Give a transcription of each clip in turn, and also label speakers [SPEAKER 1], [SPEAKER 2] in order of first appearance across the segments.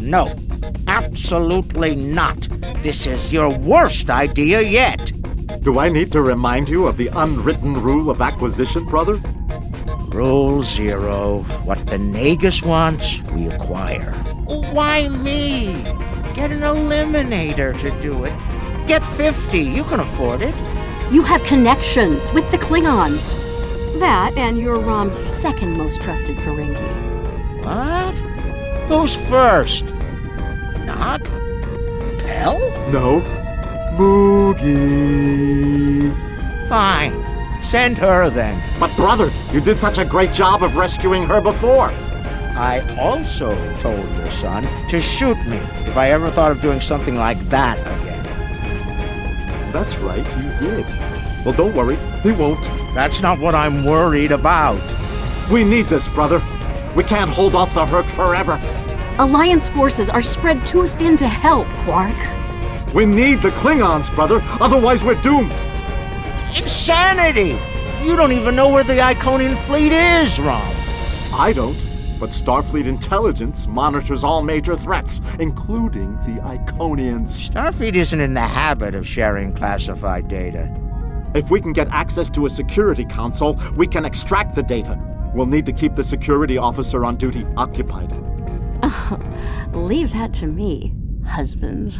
[SPEAKER 1] No. Absolutely not. This is your worst idea yet.
[SPEAKER 2] Do I need to remind you of the unwritten rule of acquisition, brother?
[SPEAKER 1] Rule 0. What the Nagus wants, we acquire. Why me? Get an eliminator to do it. Get 50. You can afford it.
[SPEAKER 3] You have connections with the Klingons. That and you're Rom's second most trusted Ferengi.
[SPEAKER 1] What? Who's first? Not Pell?
[SPEAKER 2] No. Moogie.
[SPEAKER 1] Fine. Send her then.
[SPEAKER 2] But brother, you did such a great job of rescuing her before.
[SPEAKER 1] I also told your son to shoot me if I ever thought of doing something like that again.
[SPEAKER 2] That's right, you did. Well, don't worry, he won't.
[SPEAKER 1] That's not what I'm worried about.
[SPEAKER 2] We need this, brother. We can't hold off the Herc forever.
[SPEAKER 3] Alliance forces are spread too thin to help, Quark.
[SPEAKER 2] We need the Klingons, brother. Otherwise, we're doomed.
[SPEAKER 1] Insanity! You don't even know where the Iconian fleet is, Rom.
[SPEAKER 2] I don't, but Starfleet intelligence monitors all major threats, including the Iconians.
[SPEAKER 1] Starfleet isn't in the habit of sharing classified data.
[SPEAKER 2] If we can get access to a security console, we can extract the data. We'll need to keep the security officer on duty occupied.
[SPEAKER 3] Leave that to me, husband.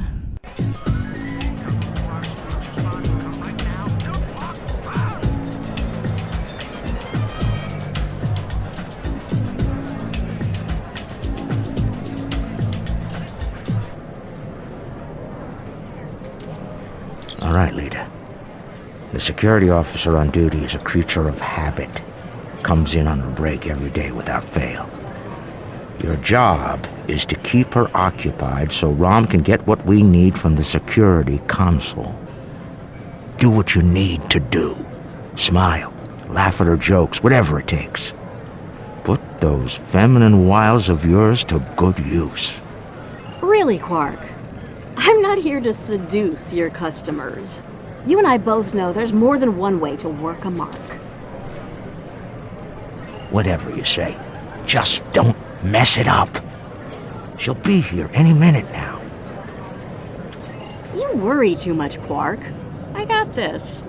[SPEAKER 1] All right, leader. The security officer on duty is a creature of habit. Comes in on a break every day without fail. Your job is to keep her occupied so Rom can get what we need from the security console. Do what you need to do. Smile, laugh at her jokes, whatever it takes. Put those feminine wiles of yours to good use.
[SPEAKER 3] Really, Quark? I'm not here to seduce your customers. You and I both know there's more than one way to work a mark.
[SPEAKER 1] Whatever you say, just don't mess it up. She'll be here any minute now.
[SPEAKER 3] You worry too much, Quark. I got this.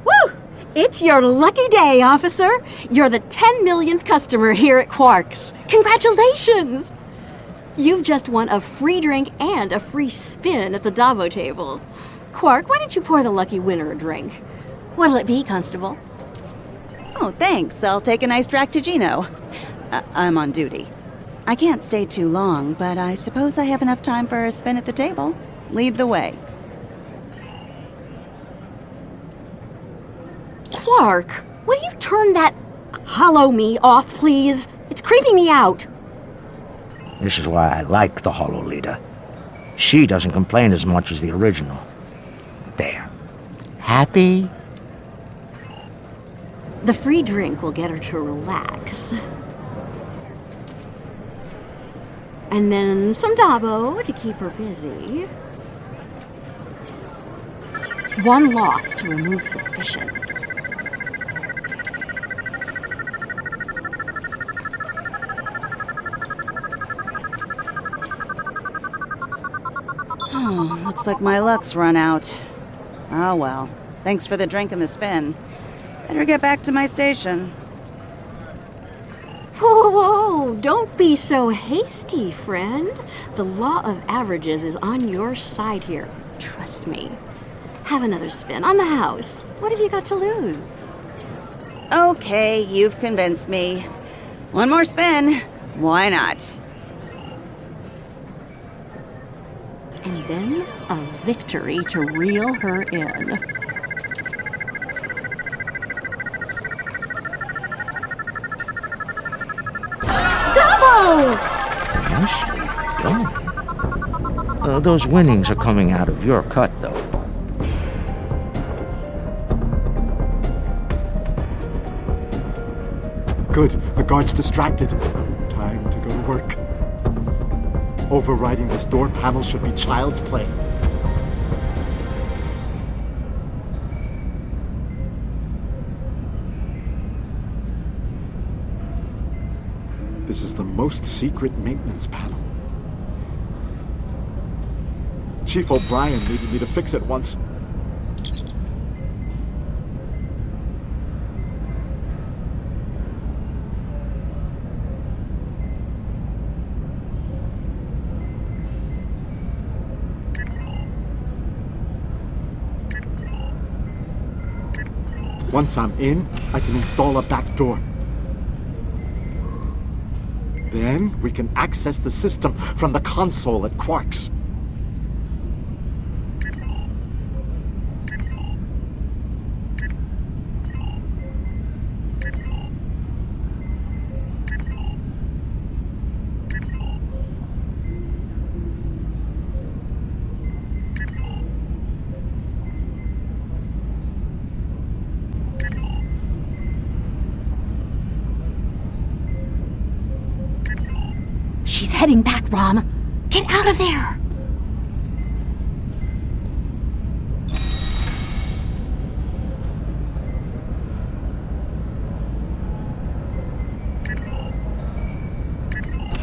[SPEAKER 3] Woo! It's your lucky day, officer. You're the 10 millionth customer here at Quark's. Congratulations! You've just won a free drink and a free spin at the Davo table. Quark, why don't you pour the lucky winner a drink? What'll it be, Constable?
[SPEAKER 4] Oh, thanks. I'll take an iced Ractigino. I'm on duty. I can't stay too long, but I suppose I have enough time for a spin at the table. Lead the way.
[SPEAKER 3] Quark, will you turn that hollow me off, please? It's creeping me out.
[SPEAKER 1] This is why I like the Holo Leader. She doesn't complain as much as the original. There. Happy?
[SPEAKER 3] The free drink will get her to relax. And then some Dabo to keep her busy. One loss to remove suspicion.
[SPEAKER 4] Oh, looks like my luck's run out. Oh well. Thanks for the drink and the spin. Better get back to my station.
[SPEAKER 3] Whoa, whoa, don't be so hasty, friend. The law of averages is on your side here. Trust me. Have another spin on the house. What have you got to lose?
[SPEAKER 4] Okay, you've convinced me. One more spin. Why not?
[SPEAKER 3] And then a victory to reel her in. Double!
[SPEAKER 1] Nicely done. Those winnings are coming out of your cut, though.
[SPEAKER 2] Good, the guard's distracted. Time to go to work. Overriding this door panel should be child's play. This is the most secret maintenance panel. Chief O'Brien needed me to fix it once. Once I'm in, I can install a back door. Then we can access the system from the console at Quark's.
[SPEAKER 3] She's heading back, Rom. Get out of there!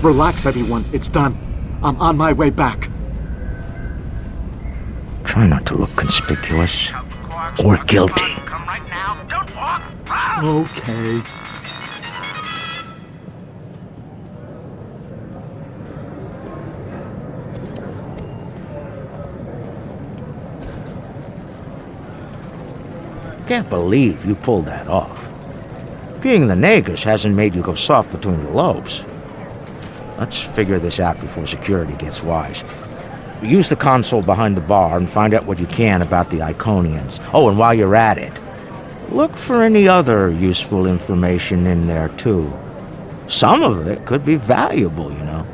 [SPEAKER 2] Relax, everyone. It's done. I'm on my way back.
[SPEAKER 1] Try not to look conspicuous or guilty.
[SPEAKER 5] Come right now. Don't walk.
[SPEAKER 2] Okay.
[SPEAKER 1] Can't believe you pulled that off. Being the Nagus hasn't made you go soft between the lobes. Let's figure this out before security gets wise. Use the console behind the bar and find out what you can about the Iconians. Oh, and while you're at it, look for any other useful information in there, too. Some of it could be valuable, you know.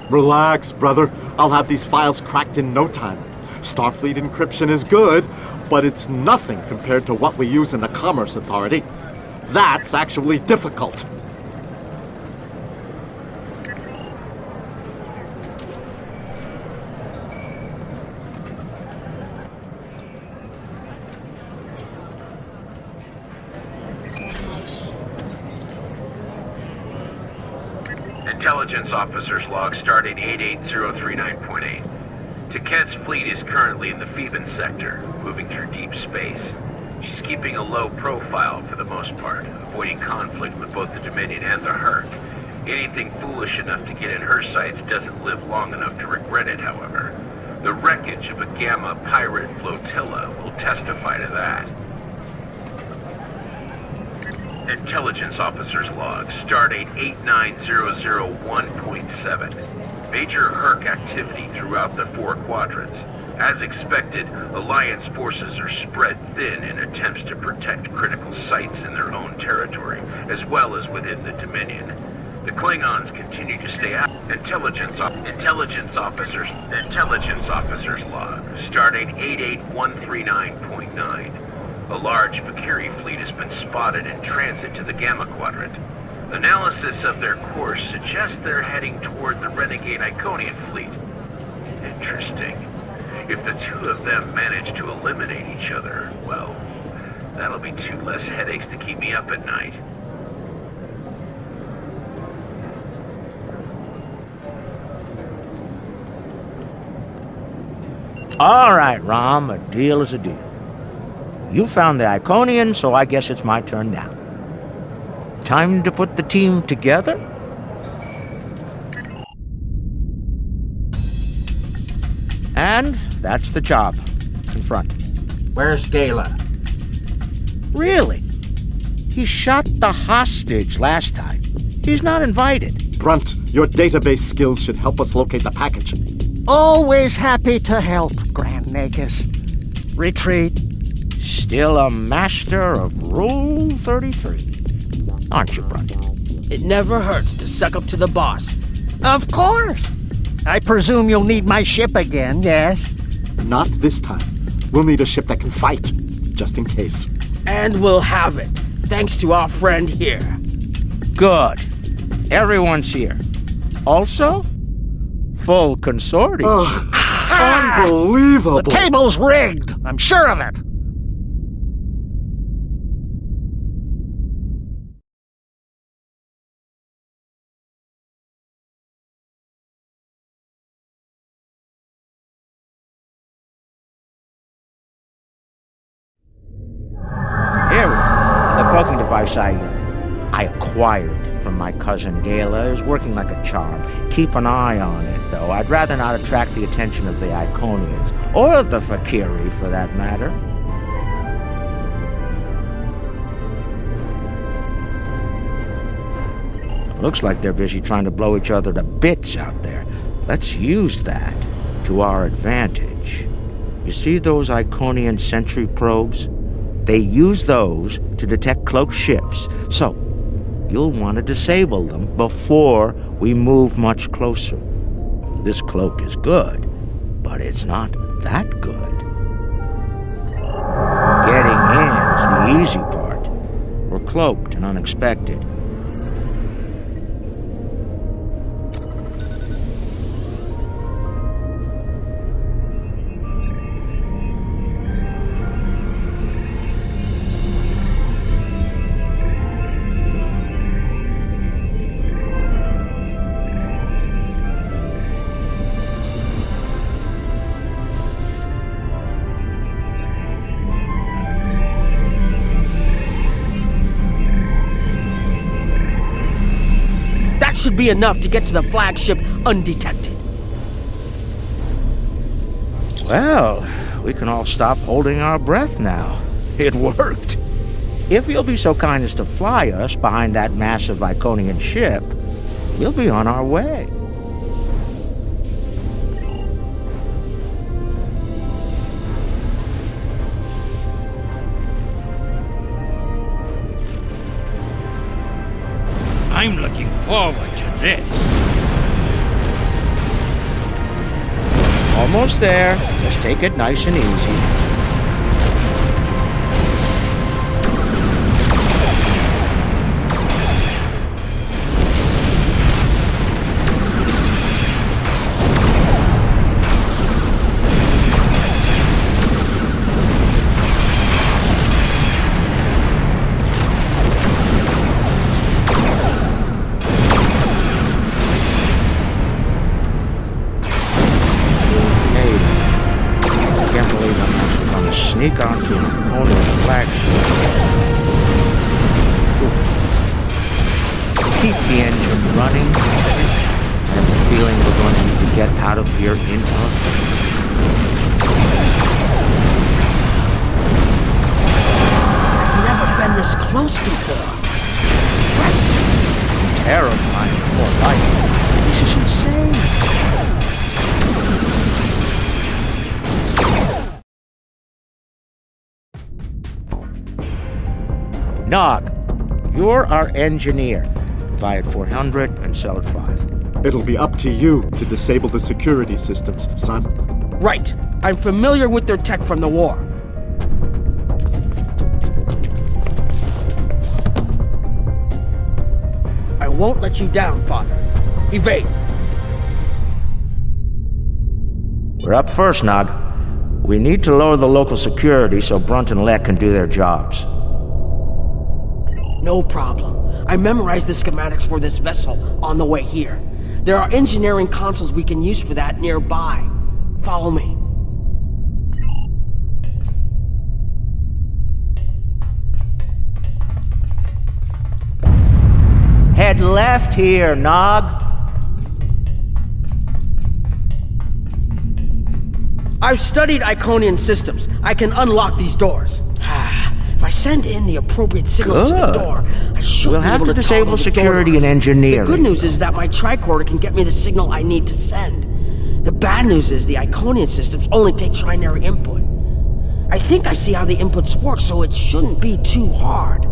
[SPEAKER 2] Relax, brother. I'll have these files cracked in no time. Starfleet encryption is good, but it's nothing compared to what we use in the Commerce Authority. That's actually difficult.
[SPEAKER 5] Intelligence Officer's log starting 88039.8. Taket's fleet is currently in the Phoeban sector, moving through deep space. She's keeping a low profile for the most part, avoiding conflict with both the Dominion and the Herc. Anything foolish enough to get in her sights doesn't live long enough to regret it, however. The wreckage of a Gamma pirate flotilla will testify to that. Intelligence Officer's log, stardate 89001.7. Major Herc activity throughout the 4 quadrants. As expected, Alliance forces are spread thin in attempts to protect critical sites in their own territory, as well as within the Dominion. The Klingons continue to stay out. Intelligence Officer's log, stardate 88139.9. A large Vakiri fleet has been spotted in transit to the Gamma Quadrant. Analysis of their course suggests they're heading toward the renegade Iconian fleet. Interesting. If the two of them manage to eliminate each other, well, that'll be 2 less headaches to keep me up at night.
[SPEAKER 1] All right, Rom, a deal is a deal. You found the Iconian, so I guess it's my turn now. Time to put the team together? And that's the job. Confront.
[SPEAKER 6] Where's Gala?
[SPEAKER 1] Really? He shot the hostage last time. He's not invited.
[SPEAKER 2] Brunt, your database skills should help us locate the package.
[SPEAKER 6] Always happy to help, Grand Nagus. Retreat.
[SPEAKER 1] Still a master of Rule 33. Aren't you, Brunt?
[SPEAKER 7] It never hurts to suck up to the boss.
[SPEAKER 6] Of course. I presume you'll need my ship again, yes?
[SPEAKER 2] Not this time. We'll need a ship that can fight, just in case.
[SPEAKER 7] And we'll have it, thanks to our friend here.
[SPEAKER 1] Good. Everyone's here. Also, full consortium.
[SPEAKER 2] Unbelievable!
[SPEAKER 6] The table's rigged. I'm sure of it.
[SPEAKER 1] cloaking device I acquired from my cousin Gala is working like a charm. Keep an eye on it, though. I'd rather not attract the attention of the Iconians, or the Fakiri, for that matter. Looks like they're busy trying to blow each other to bits out there. Let's use that to our advantage. You see those Iconian sentry probes? They use those to detect cloaked ships, so you'll want to disable them before we move much closer. This cloak is good, but it's not that good. Getting in is the easy part. We're cloaked and unexpected.
[SPEAKER 7] Should be enough to get to the flagship undetected.
[SPEAKER 1] Well, we can all stop holding our breath now. It worked. If you'll be so kind as to fly us behind that massive Iconian ship, we'll be on our way.
[SPEAKER 8] I'm looking forward to this.
[SPEAKER 1] Almost there. Just take it nice and easy. Sneak onto an Iconian flagship. Keep the engine running. I have a feeling we're going to need to get out of here in a
[SPEAKER 7] I've never been this close before. Impressive.
[SPEAKER 1] terrifying for life. This is insane. Nog, you're our engineer. Buy it 400 and sell it 5.
[SPEAKER 2] It'll be up to you to disable the security systems, son.
[SPEAKER 7] Right. I'm familiar with their tech from the war. I won't let you down, Father. Evade.
[SPEAKER 1] We're up first, Nog. We need to lower the local security so Brunt and Lek can do their jobs.
[SPEAKER 7] No problem. I memorized the schematics for this vessel on the way here. There are engineering consoles we can use for that nearby. Follow me.
[SPEAKER 1] Head left here, Nog.
[SPEAKER 7] I've studied Iconian systems. I can unlock these doors. If I send in the appropriate signals to the door, I should
[SPEAKER 1] We'll
[SPEAKER 7] be
[SPEAKER 1] have
[SPEAKER 7] able
[SPEAKER 1] to
[SPEAKER 7] to
[SPEAKER 1] disable
[SPEAKER 7] toggle the
[SPEAKER 1] security
[SPEAKER 7] door
[SPEAKER 1] and
[SPEAKER 7] locks.
[SPEAKER 1] engineering.
[SPEAKER 7] The good news is that my tricorder can get me the signal I need to send. The bad news is the Iconian systems only take trinary input. I think I see how the inputs work, so it shouldn't be too hard.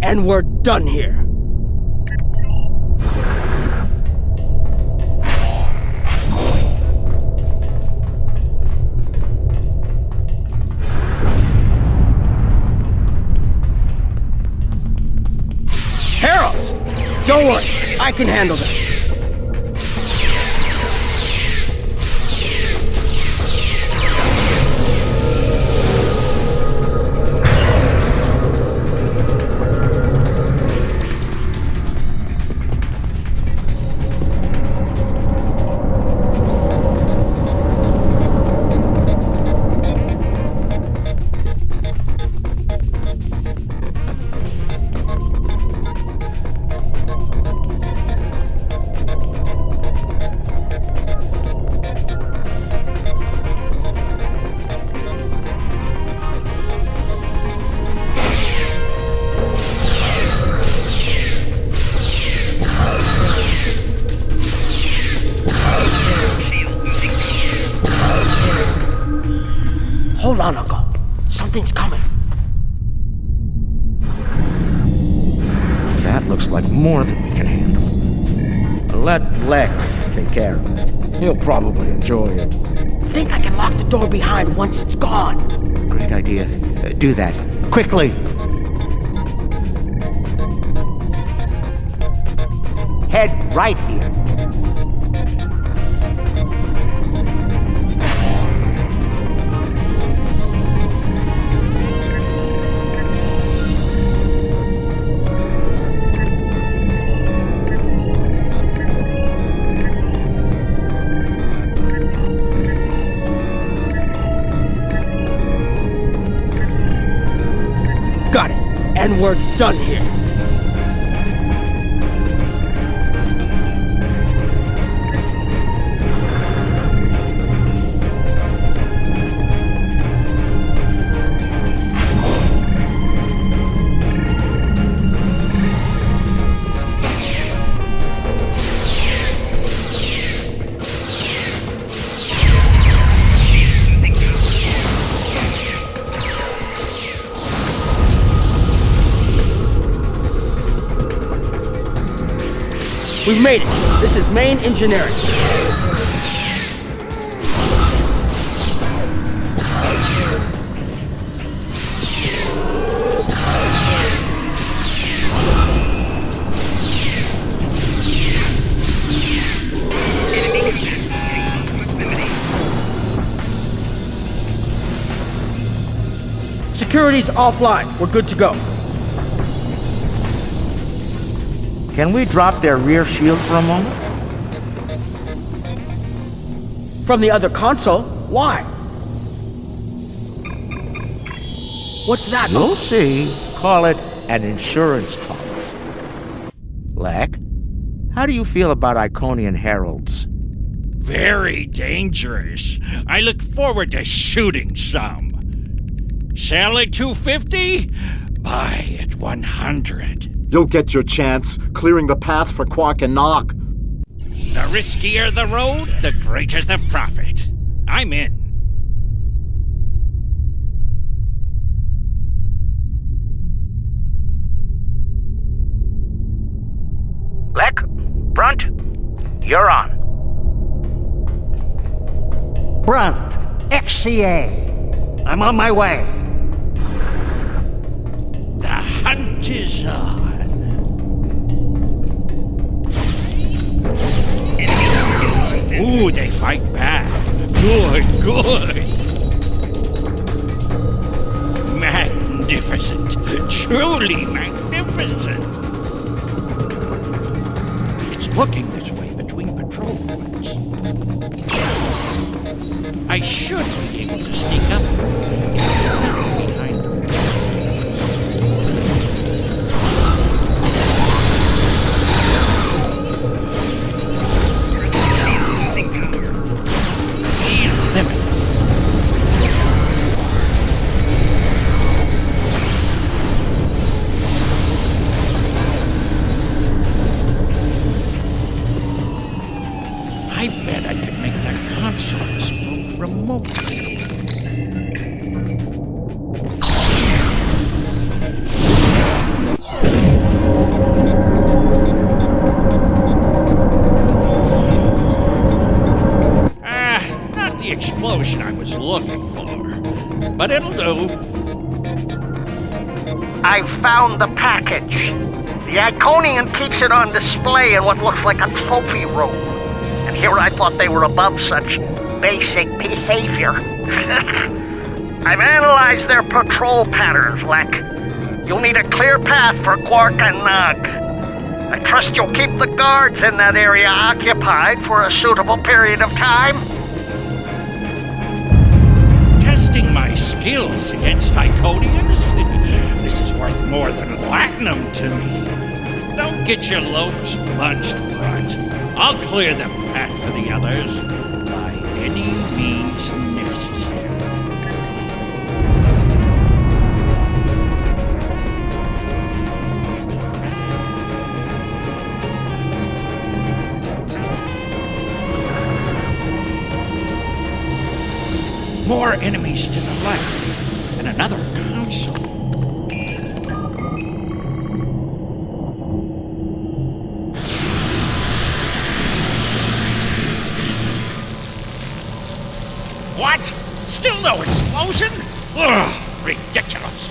[SPEAKER 7] and we're done here. Heralds! Don't worry, I can handle them. Hold on, Uncle. Something's coming.
[SPEAKER 1] That looks like more than we can handle. Let Lek take care of it. He'll probably enjoy it.
[SPEAKER 7] Think I can lock the door behind once it's gone.
[SPEAKER 1] Great idea. Do that. Quickly! Head right here.
[SPEAKER 7] Got it. And we're done here. We've made it. This is main engineering. Security's offline. We're good to go.
[SPEAKER 1] Can we drop their rear shield for a moment?
[SPEAKER 7] From the other console? Why? What's that?
[SPEAKER 1] You'll see. Call it an insurance policy. Lek, how do you feel about Iconian heralds?
[SPEAKER 8] Very dangerous. I look forward to shooting some. Sell at 250? Buy at 100.
[SPEAKER 2] You'll get your chance, clearing the path for Quark and Nog.
[SPEAKER 8] The riskier the road, the greater the profit. I'm in.
[SPEAKER 1] Lek, Brunt, you're on.
[SPEAKER 6] Brunt, FCA. I'm on my way.
[SPEAKER 8] The hunt is on. Ooh, they fight back. Good, good. Magnificent. Truly magnificent. It's looking this way between patrol points. I should be able to sneak up behind them. I bet I could make that console explode remotely. explosion I was looking for. But it'll do.
[SPEAKER 6] I found the package. The Iconian keeps it on display in what looks like a trophy room. And here I thought they were above such basic behavior. I've analyzed their patrol patterns, Lek. You'll need a clear path for Quark and Nog. I trust you'll keep the guards in that area occupied for a suitable period of time.
[SPEAKER 8] Testing my skills against Iconians? This is worth more than platinum to me. Don't get your lopes plunged right. I'll clear the path for the others by any means necessary. More enemies to the left, and another console. What? Still no explosion? Ugh, ridiculous.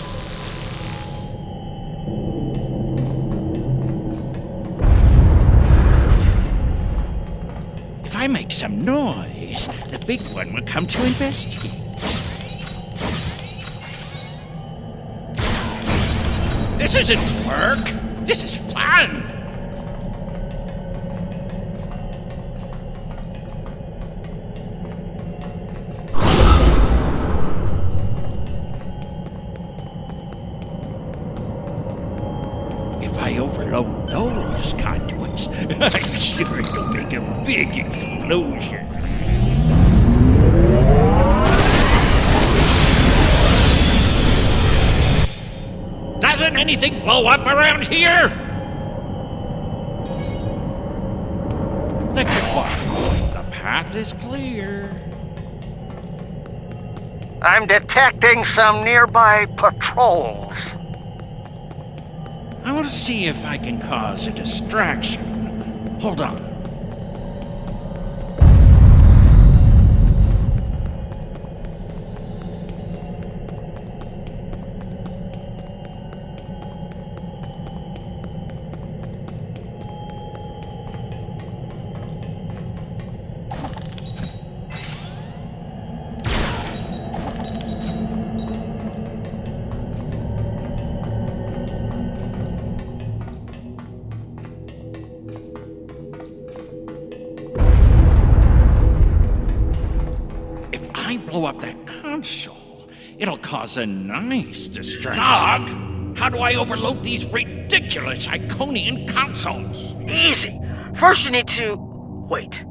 [SPEAKER 8] If I make some noise, the big one will come to investigate. This isn't work. This is fun. If I overload those conduits, I'm sure it'll make a big explosion. Doesn't anything blow up around here? Look at Quark. The path is clear.
[SPEAKER 6] I'm detecting some nearby patrols.
[SPEAKER 8] I will see if I can cause a distraction. Hold on. I blow up that console, it'll cause a nice distraction. Nog, how do I overload these ridiculous Iconian consoles?
[SPEAKER 7] Easy. First you need to... Wait.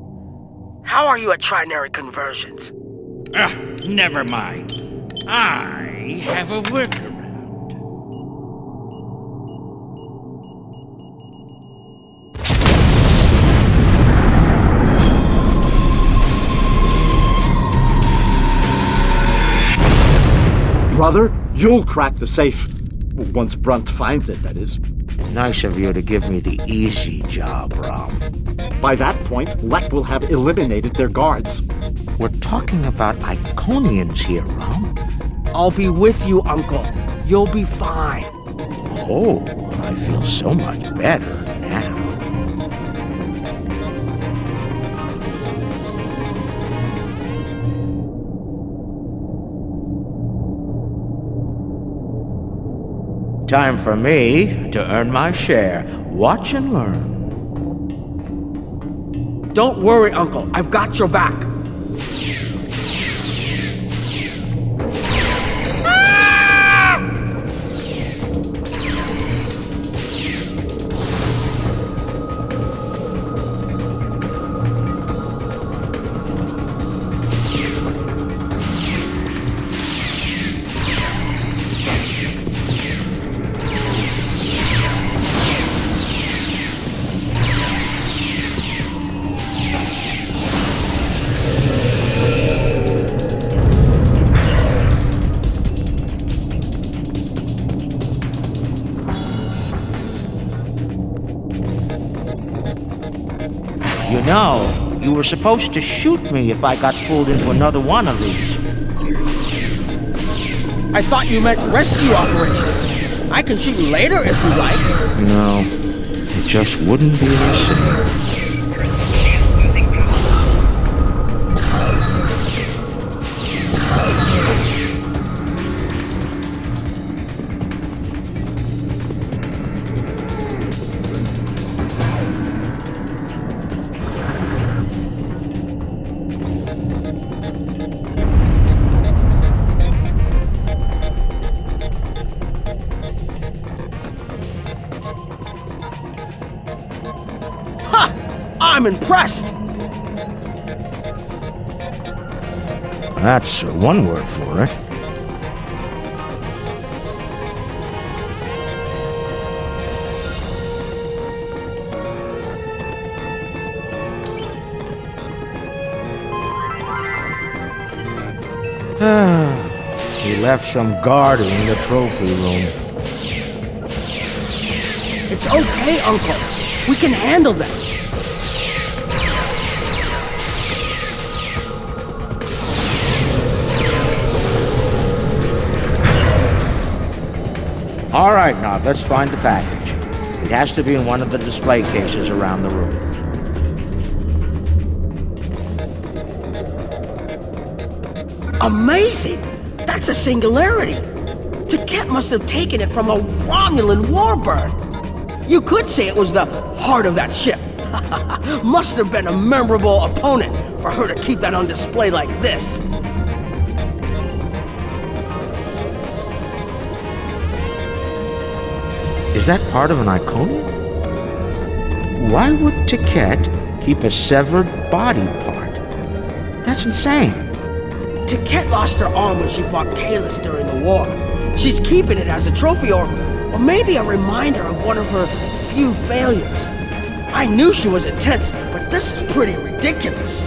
[SPEAKER 7] How are you at trinary conversions?
[SPEAKER 8] Never mind. I have a workaround.
[SPEAKER 2] Brother, you'll crack the safe. Once Brunt finds it, that is.
[SPEAKER 1] Nice of you to give me the easy job, Rom.
[SPEAKER 2] By that point, Lek will have eliminated their guards.
[SPEAKER 1] We're talking about Iconians here, Rom.
[SPEAKER 7] I'll be with you, Uncle. You'll be fine.
[SPEAKER 1] Oh, I feel so much better now. Time for me to earn my share. Watch and learn.
[SPEAKER 7] Don't worry, Uncle. I've got your back.
[SPEAKER 1] You know, You were supposed to shoot me if I got pulled into another one of these.
[SPEAKER 7] I thought you meant rescue operations. I can shoot you later if you like.
[SPEAKER 1] No, it just wouldn't be the same.
[SPEAKER 7] I'm impressed!
[SPEAKER 1] That's one word for it. He left some guarding in the trophy room.
[SPEAKER 7] It's okay, Uncle. We can handle them.
[SPEAKER 1] All right, now let's find the package. It has to be in one of the display cases around the room.
[SPEAKER 7] Amazing! That's a singularity! Taket must have taken it from a Romulan warbird. You could say it was the heart of that ship. Must have been a memorable opponent for her to keep that on display like this.
[SPEAKER 1] Is that part of an Iconium? Why would Taket keep a severed body part? That's insane.
[SPEAKER 7] Taket lost her arm when she fought Kalis during the war. She's keeping it as a trophy or maybe a reminder of one of her few failures. I knew she was intense, but this is pretty ridiculous.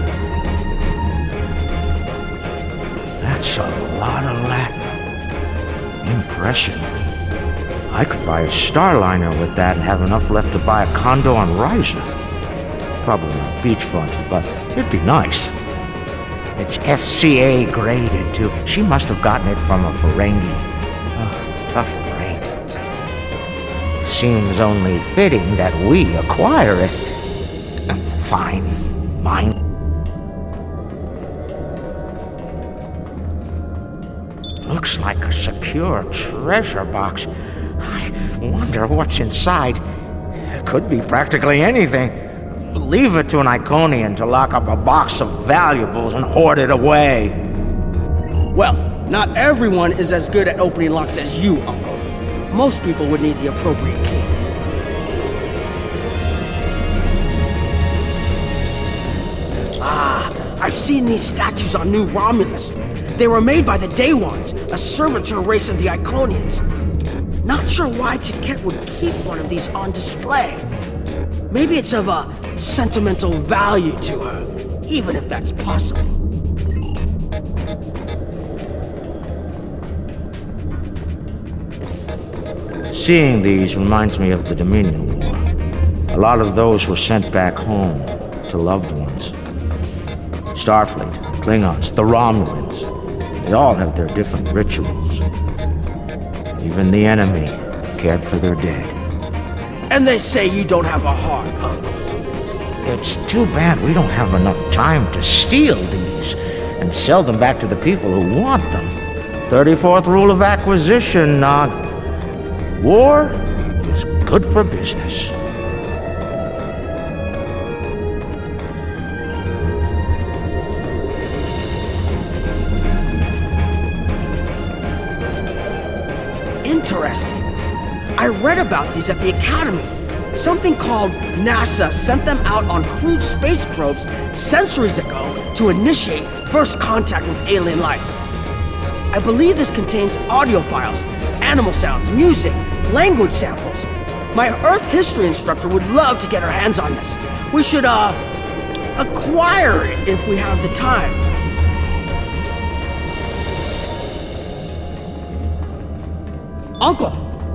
[SPEAKER 1] That's a lot of Latin. Impressive. I could buy a Starliner with that and have enough left to buy a condo on RYZEN. Probably not beachfront, but it'd be nice. It's FCA graded, too. She must have gotten it from a Ferengi. Tough break. Seems only fitting that we acquire it. Fine. Mine. Looks like a secure treasure box. I wonder what's inside. It could be practically anything. Leave it to an Iconian to lock up a box of valuables and hoard it away.
[SPEAKER 7] Well, not everyone is as good at opening locks as you, Uncle. Most people would need the appropriate key. I've seen these statues on New Romulus. They were made by the Day Ones, a servitor race of the Iconians. Not sure why Taket would keep one of these on display. Maybe it's of a sentimental value to her, even if that's possible.
[SPEAKER 1] Seeing these reminds me of the Dominion War. A lot of those were sent back home to loved ones. Starfleet, the Klingons, the Romulans, they all have their different rituals. Even the enemy cared for their dead.
[SPEAKER 7] And they say you don't have a heart, Uncle.
[SPEAKER 1] It's too bad we don't have enough time to steal these and sell them back to the people who want them. 34th rule of acquisition, Nog. War is good for business.
[SPEAKER 7] Interesting. I read about these at the Academy. Something called NASA sent them out on crewed space probes centuries ago to initiate first contact with alien life. I believe this contains audio files, animal sounds, music, language samples. My Earth history instructor would love to get her hands on this. We should, acquire it if we have the time. Uncle,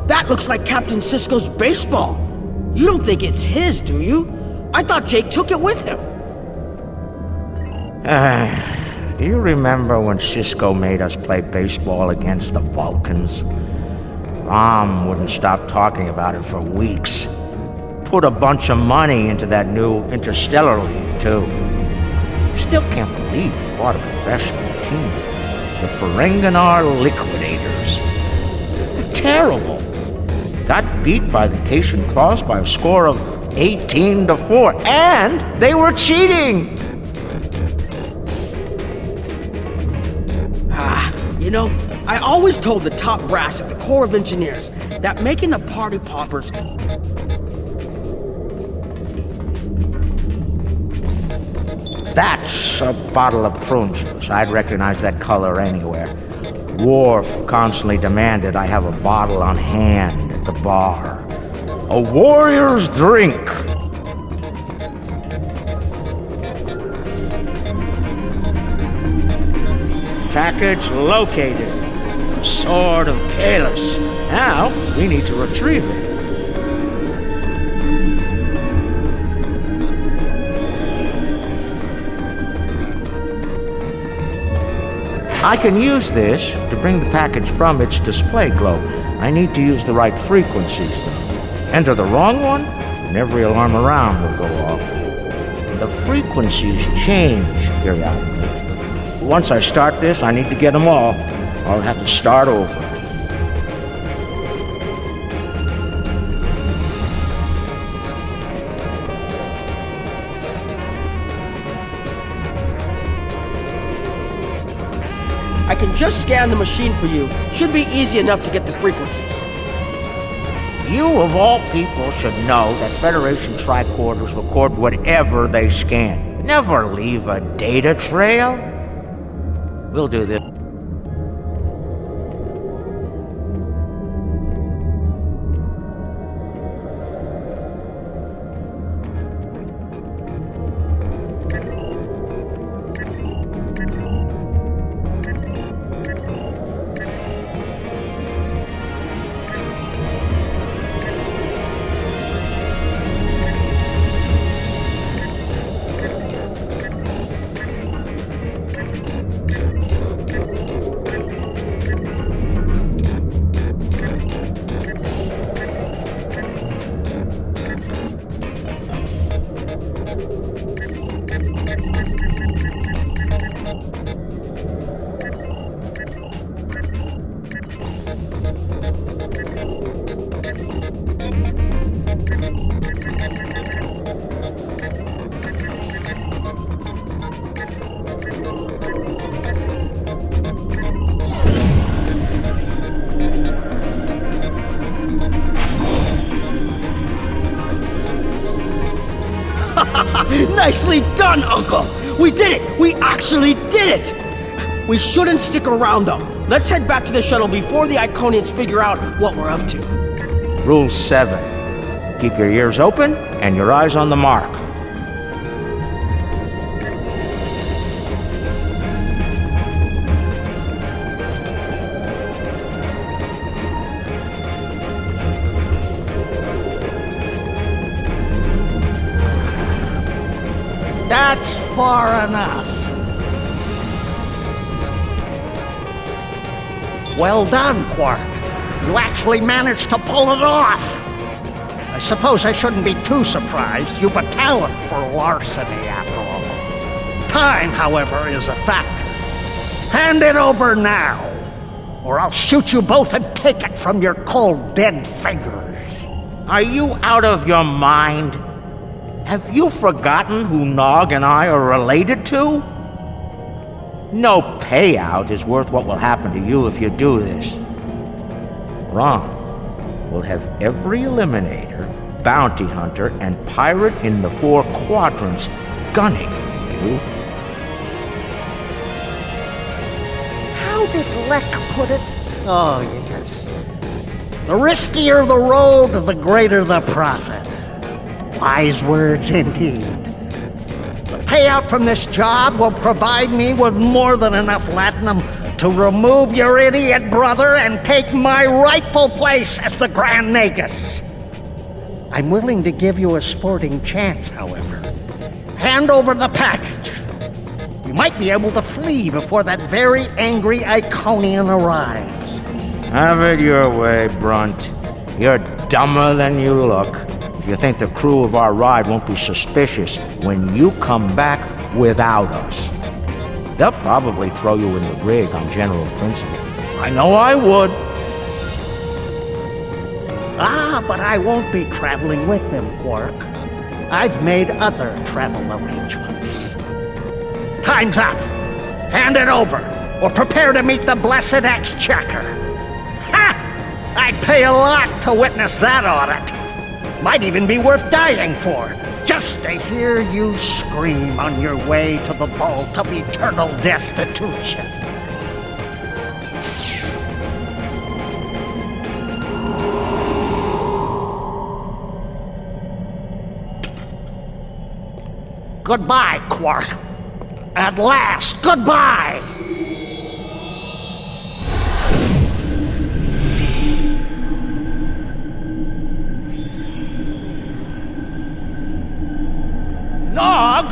[SPEAKER 7] that looks like Captain Sisko's baseball. You don't think it's his, do you? I thought Jake took it with him.
[SPEAKER 1] Do you remember when Cisco made us play baseball against the Vulcans? Rom wouldn't stop talking about it for weeks. Put a bunch of money into that new Interstellar League, too. Still can't believe he bought a professional team. The Ferenginar Liquidators. They're terrible. Got beat by the Cation Claws by a score of 18-4, and they were cheating!
[SPEAKER 7] You know, I always told the top brass at the Corps of Engineers that making the party poppers...
[SPEAKER 1] That's a bottle of prune juice. I'd recognize that color anywhere. Worf constantly demanded I have a bottle on hand at the bar. A warrior's drink. Package located. The Sword of Kahless. Now, we need to retrieve it. I can use this to bring the package from its display globe. I need to use the right frequencies, though. Enter the wrong one, and every alarm around will go off. The frequencies change periodically. Once I start this, I need to get them all. I'll have to start over.
[SPEAKER 7] I can just scan the machine for you. Should be easy enough to get the frequencies.
[SPEAKER 1] You, of all people, should know that Federation tricorders record whatever they scan. Never leave a data trail. We'll do this.
[SPEAKER 7] Nicely done, Uncle! We did it! We actually did it! We shouldn't stick around, though. Let's head back to the shuttle before the Iconians figure out what we're up to.
[SPEAKER 1] Rule 7. Keep your ears open and your eyes on the mark.
[SPEAKER 6] That's far enough. Well done, Quark. You actually managed to pull it off. I suppose I shouldn't be too surprised. You've a talent for larceny, after all. Time, however, is a factor. Hand it over now, or I'll shoot you both and take it from your cold, dead fingers.
[SPEAKER 1] Are you out of your mind? Have you forgotten who Nog and I are related to? No payout is worth what will happen to you if you do this. Ron will have every Eliminator, Bounty Hunter, and Pirate in the 4 quadrants gunning for you.
[SPEAKER 6] How did Lek put it? Oh, yes. The riskier the road, the greater the profit. Wise words indeed. The payout from this job will provide me with more than enough latinum to remove your idiot brother and take my rightful place as the Grand Nagus. I'm willing to give you a sporting chance, however. Hand over the package. We might be able to flee before that very angry Iconian arrives.
[SPEAKER 1] Have it your way, Brunt. You're dumber than you look. If you think the crew of our ride won't be suspicious when you come back without us. They'll probably throw you in the rig on general principle. I know I would.
[SPEAKER 6] Ah, but I won't be traveling with them, Quark. I've made other travel arrangements. Time's up. Hand it over, or prepare to meet the blessed exchequer. Ha! I'd pay a lot to witness that audit. Might even be worth dying for, just to hear you scream on your way to the vault of eternal destitution. Goodbye, Quark. At last, goodbye!
[SPEAKER 1] Nog!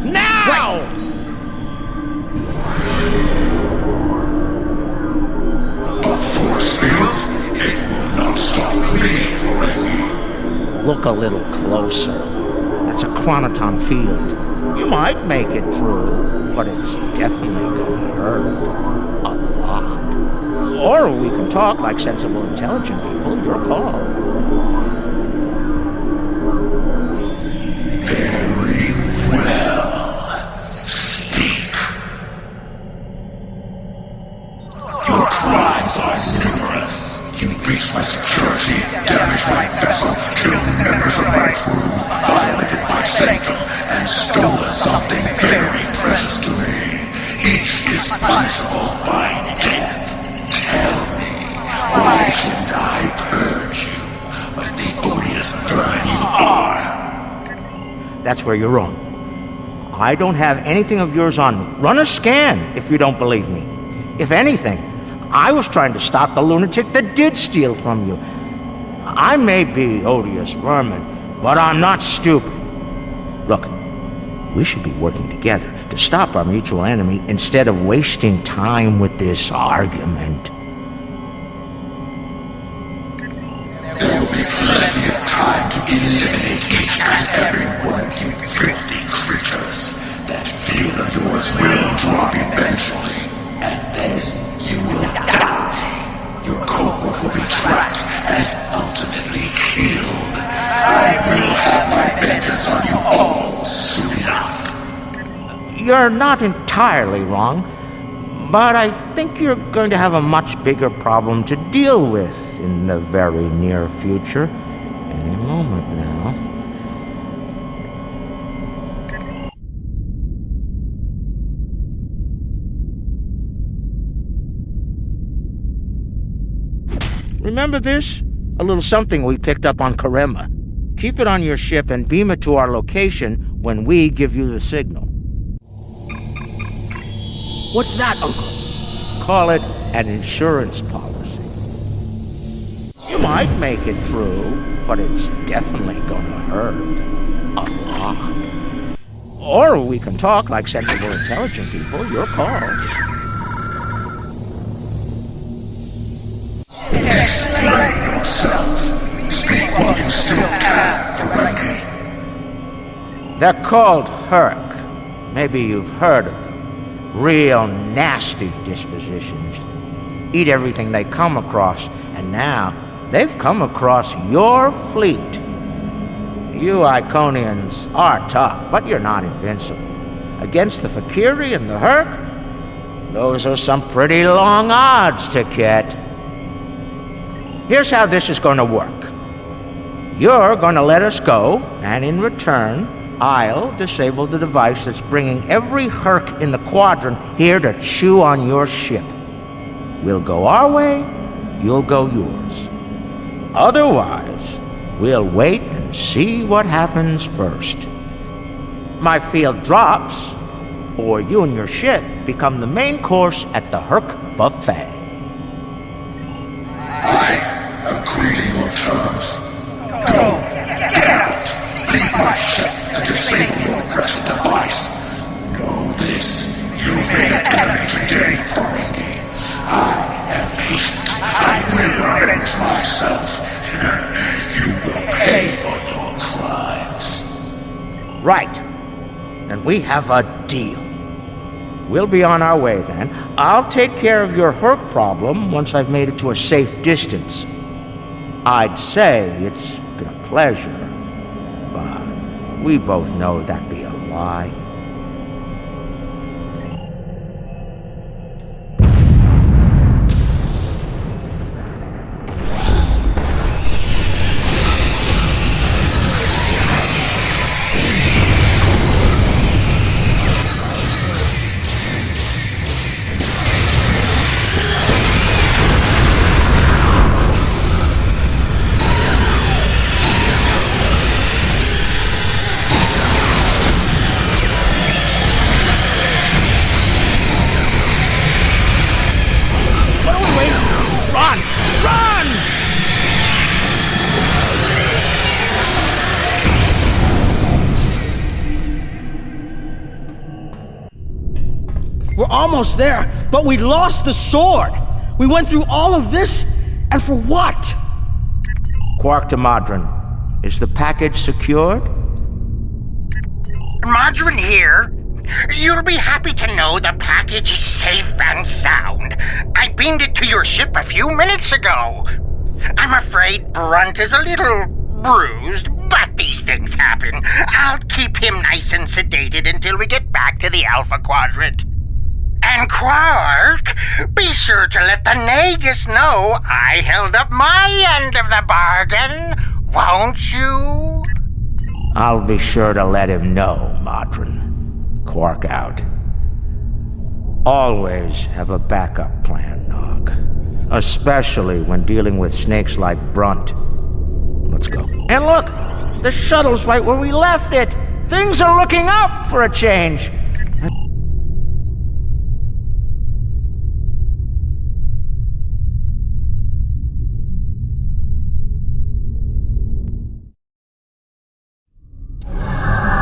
[SPEAKER 1] Now!
[SPEAKER 9] A force field? It will not stop me forever.
[SPEAKER 1] Look a little closer. That's a chronoton field. You might make it through, but it's definitely gonna hurt. A lot. Or we can talk like sensible, intelligent people. Your call.
[SPEAKER 9] Very well. Speak. Your crimes are numerous. You breached my security, damaged my vessel, killed members of my crew, violated my signal, and stolen something very precious to me. Each is punishable by death. Tell me, why should I purge you like the odious vermin you are?
[SPEAKER 1] That's where you're wrong. I don't have anything of yours on me. Run a scan if you don't believe me. If anything, I was trying to stop the lunatic that did steal from you. I may be odious vermin, but I'm not stupid. Look, we should be working together to stop our mutual enemy instead of wasting time with this argument.
[SPEAKER 9] There will be plenty of time to eliminate each and every one of you filthy creatures. That field of yours will drop eventually, and then you will die. Your cohort will be tracked and ultimately killed. I will have my vengeance on you all soon enough.
[SPEAKER 1] You're not entirely wrong, but I think you're going to have a much bigger problem to deal with in the very near future. Any moment now. Remember this? A little something we picked up on Karema. Keep it on your ship and beam it to our location when we give you the signal.
[SPEAKER 7] What's that, Uncle?
[SPEAKER 1] Call it an insurance policy. You might make it through, but it's definitely gonna hurt. A lot. Or we can talk like sensible, intelligent people. Your call.
[SPEAKER 9] Explain yourself. Speak while you still can, Ferengi.
[SPEAKER 1] They're called Herc. Maybe you've heard of them. Real nasty dispositions. Eat everything they come across, and now they've come across your fleet. You Iconians are tough, but you're not invincible. Against the Fakiri and the Herc, those are some pretty long odds to get. Here's how this is going to work. You're going to let us go, and in return, I'll disable the device that's bringing every Herc in the Quadrant here to chew on your ship. We'll go our way, you'll go yours. Otherwise, we'll wait and see what happens first. My field drops, or you and your ship become the main course at the Herc buffet.
[SPEAKER 9] I agree to your terms. Go, get out, leave my ship and disable your wretched device. Know this, made an enemy today, RYZEN. I am patient. I will avenge myself. You will pay for your crimes.
[SPEAKER 1] Right. Then we have a deal. We'll be on our way then. I'll take care of your Herc problem once I've made it to a safe distance. I'd say it's been a pleasure, but we both know that'd be a lie.
[SPEAKER 7] We're almost there, but we lost the sword! We went through all of this, and for what?
[SPEAKER 1] Quark to Modron. Is the package secured?
[SPEAKER 6] Margarine here. You'll be happy to know the package is safe and sound. I beamed it to your ship a few minutes ago. I'm afraid Brunt is a little bruised, but these things happen. I'll keep him nice and sedated until we get back to the Alpha Quadrant. And Quark, be sure to let the Nagus know I held up my end of the bargain, won't you?
[SPEAKER 1] I'll be sure to let him know, Modron. Quark out. Always have a backup plan, Nog. Especially when dealing with snakes like Brunt. Let's go. And look! The shuttle's right where we left it! Things are looking up for a change!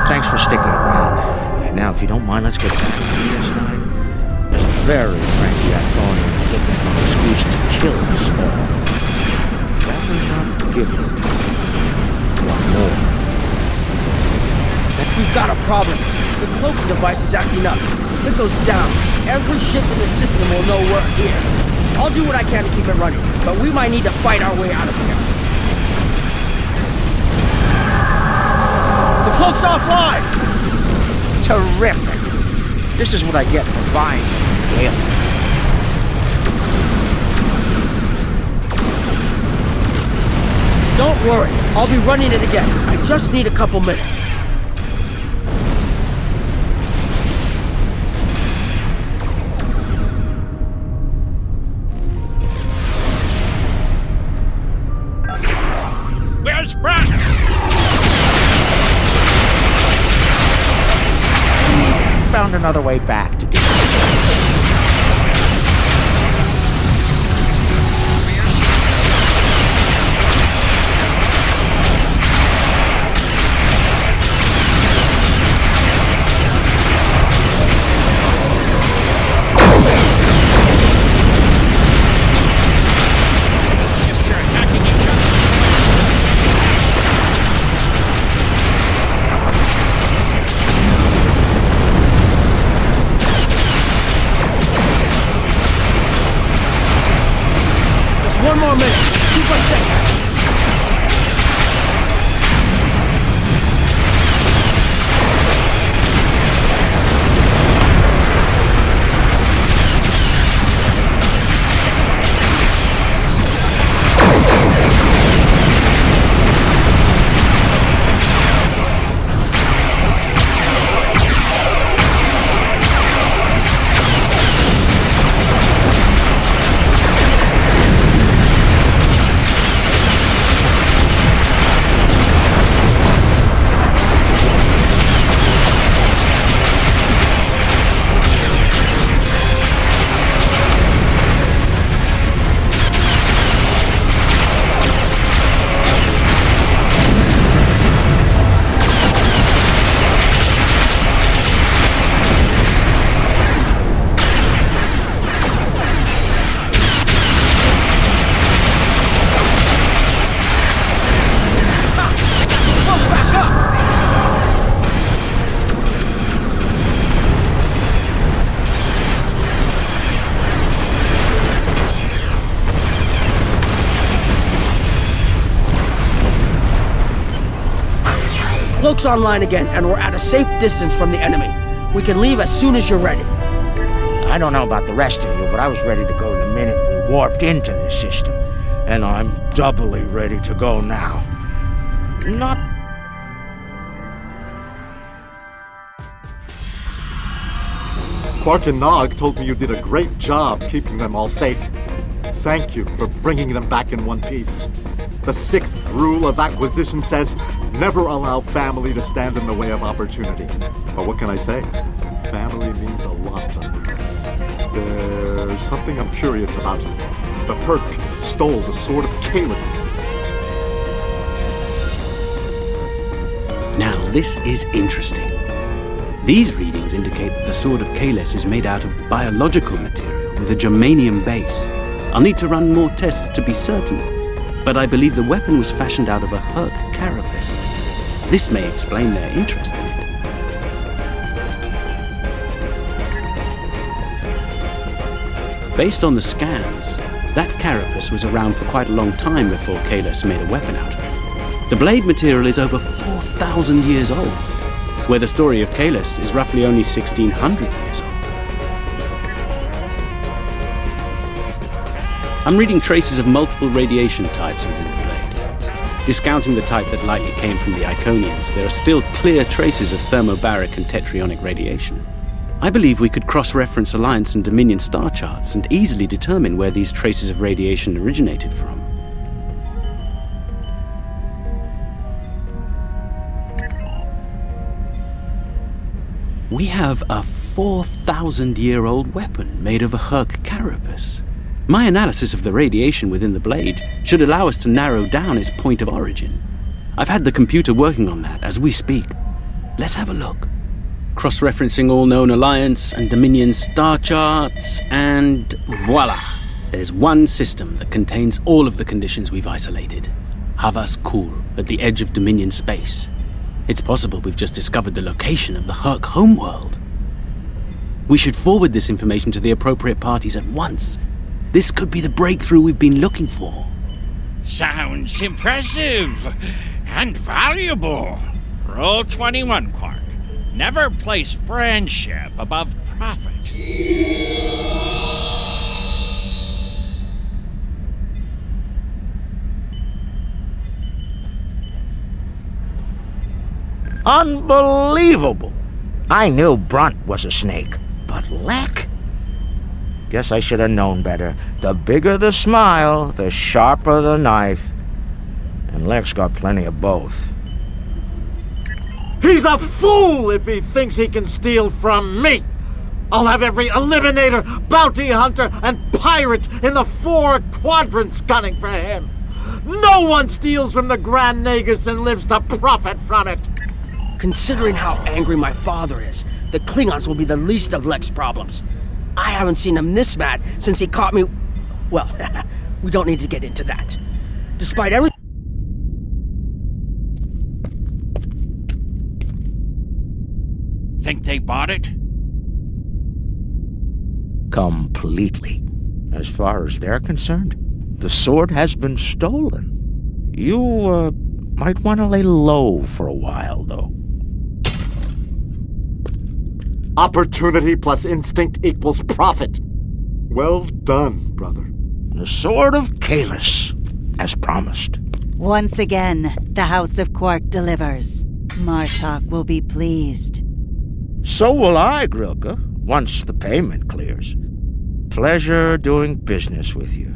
[SPEAKER 1] Thanks for sticking around. Now, if you don't mind, let's get back to PS9. This very cranky Iconian is looking for an excuse to kill us all. Rather not give him one more.
[SPEAKER 7] We've got a problem. The cloaking device is acting up. If it goes down, every ship in the system will know we're here. I'll do what I can to keep it running, but we might need to fight our way out of here. The cloak's offline!
[SPEAKER 1] Terrific! This is what I get for buying daily.
[SPEAKER 7] Don't worry, I'll be running it again. I just need a couple minutes.
[SPEAKER 8] Where's Brunt?
[SPEAKER 1] Found another way back to do it.
[SPEAKER 7] looks online again, and we're at a safe distance from the enemy. We can leave as soon as you're ready.
[SPEAKER 1] I don't know about the rest of you, but I was ready to go the minute we warped into the system. And I'm doubly ready to go now. Not...
[SPEAKER 2] Quark and Nog told me you did a great job keeping them all safe. Thank you for bringing them back in one piece. The 6th rule of acquisition says, never allow family to stand in the way of opportunity. But what can I say? Family means a lot to me. There's something I'm curious about. The Herc stole the Sword of Caleb.
[SPEAKER 10] Now, this is interesting. These readings indicate that the Sword of Kalis is made out of biological material with a germanium base. I'll need to run more tests to be certain, but I believe the weapon was fashioned out of a Herc carapace. This may explain their interest in it. Based on the scans, that carapace was around for quite a long time before Kalis made a weapon out of it. The blade material is over 4,000 years old, where the story of Kalis is roughly only 1,600 years old. I'm reading traces of multiple radiation types within the blade. Discounting the type that likely came from the Iconians, there are still clear traces of thermobaric and tetrionic radiation. I believe we could cross-reference Alliance and Dominion star charts and easily determine where these traces of radiation originated from. We have a 4,000-year-old weapon made of a Herc carapace. My analysis of the radiation within the blade should allow us to narrow down its point of origin. I've had the computer working on that as we speak. Let's have a look. Cross-referencing all known Alliance and Dominion star charts, and voila! There's one system that contains all of the conditions we've isolated. Havas Kur, at the edge of Dominion space. It's possible we've just discovered the location of the Herc homeworld. We should forward this information to the appropriate parties at once. This could be the breakthrough we've been looking for.
[SPEAKER 8] Sounds impressive and valuable. Rule 21, Quark. Never place friendship above profit.
[SPEAKER 1] Unbelievable! I knew Brunt was a snake, but Lek? Guess I should have known better. The bigger the smile, the sharper the knife. And Lek's got plenty of both.
[SPEAKER 2] He's a fool if he thinks he can steal from me! I'll have every eliminator, bounty hunter, and pirate in the 4 quadrants gunning for him! No one steals from the Grand Nagus and lives to profit from it!
[SPEAKER 7] Considering how angry my father is, the Klingons will be the least of Lek's problems. I haven't seen him this mad since he caught me... Well, we don't need to get into that. Despite every...
[SPEAKER 8] Think they bought it?
[SPEAKER 1] Completely. As far as they're concerned, the sword has been stolen. You, might want to lay low for a while, though.
[SPEAKER 2] Opportunity plus instinct equals profit. Well done, brother.
[SPEAKER 1] The Sword of Kalis, as promised.
[SPEAKER 4] Once again, the House of Quark delivers. Martok will be pleased.
[SPEAKER 1] So will I, Grilka, once the payment clears. Pleasure doing business with you.